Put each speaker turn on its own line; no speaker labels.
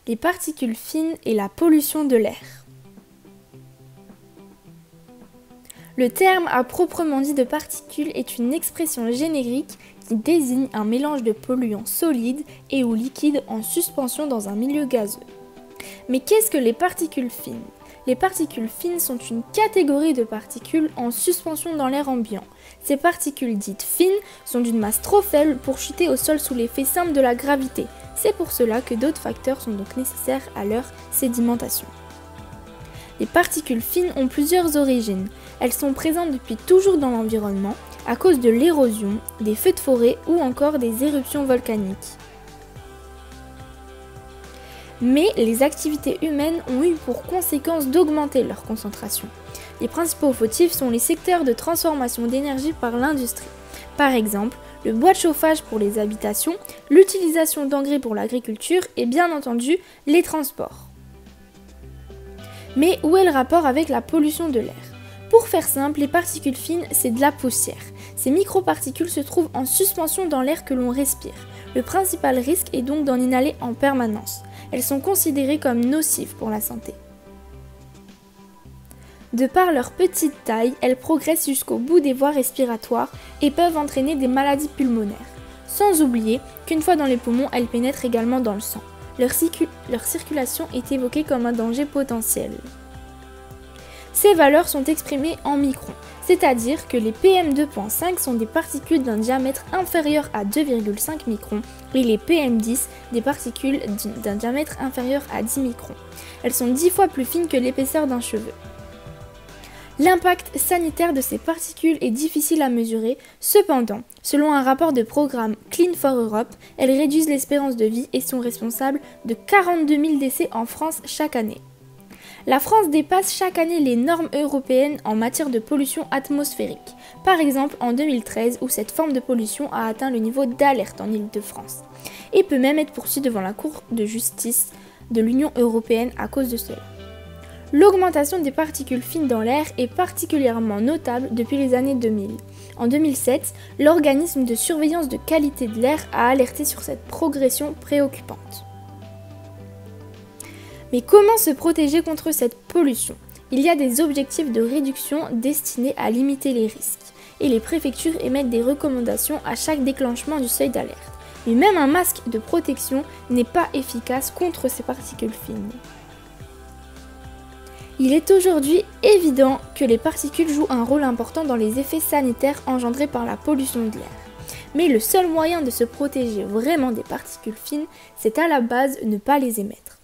les particules fines et la pollution de l'air. Le terme à proprement dit de particules est une expression générique qui désigne un mélange de polluants solides et ou liquides en suspension dans un milieu gazeux. Mais qu'est-ce que les particules fines ? Les particules fines sont une catégorie de particules en suspension dans l'air ambiant. Ces particules dites fines sont d'une masse trop faible pour chuter au sol sous l'effet simple de la gravité. C'est pour cela que d'autres facteurs sont donc nécessaires à leur sédimentation. Les particules fines ont plusieurs origines. Elles sont présentes depuis toujours dans l'environnement à cause de l'érosion, des feux de forêt ou encore des éruptions volcaniques. Mais les activités humaines ont eu pour conséquence d'augmenter leur concentration. Les principaux fautifs sont les secteurs de transformation d'énergie par l'industrie. Par exemple, le bois de chauffage pour les habitations, l'utilisation d'engrais pour l'agriculture et bien entendu les transports. Mais où est le rapport avec la pollution de l'air ? Pour faire simple, les particules fines, c'est de la poussière. Ces microparticules se trouvent en suspension dans l'air que l'on respire. Le principal risque est donc d'en inhaler en permanence. Elles sont considérées comme nocives pour la santé. De par leur petite taille, elles progressent jusqu'au bout des voies respiratoires et peuvent entraîner des maladies pulmonaires. Sans oublier qu'une fois dans les poumons, elles pénètrent également dans le sang. Leur circulation est évoquée comme un danger potentiel. Ces valeurs sont exprimées en microns, c'est-à-dire que les PM2.5 sont des particules d'un diamètre inférieur à 2,5 microns et les PM10 des particules d'un diamètre inférieur à 10 microns. Elles sont 10 fois plus fines que l'épaisseur d'un cheveu. L'impact sanitaire de ces particules est difficile à mesurer, cependant, selon un rapport de programme Clean for Europe, elles réduisent l'espérance de vie et sont responsables de 42 000 décès en France chaque année. La France dépasse chaque année les normes européennes en matière de pollution atmosphérique, par exemple en 2013 où cette forme de pollution a atteint le niveau d'alerte en Île-de-France, et peut même être poursuivie devant la Cour de justice de l'Union européenne à cause de cela. L'augmentation des particules fines dans l'air est particulièrement notable depuis les années 2000. En 2007, l'organisme de surveillance de qualité de l'air a alerté sur cette progression préoccupante. Mais comment se protéger contre cette pollution ? Il y a des objectifs de réduction destinés à limiter les risques, et les préfectures émettent des recommandations à chaque déclenchement du seuil d'alerte. Mais même un masque de protection n'est pas efficace contre ces particules fines. Il est aujourd'hui évident que les particules jouent un rôle important dans les effets sanitaires engendrés par la pollution de l'air. Mais le seul moyen de se protéger vraiment des particules fines, c'est à la base ne pas les émettre.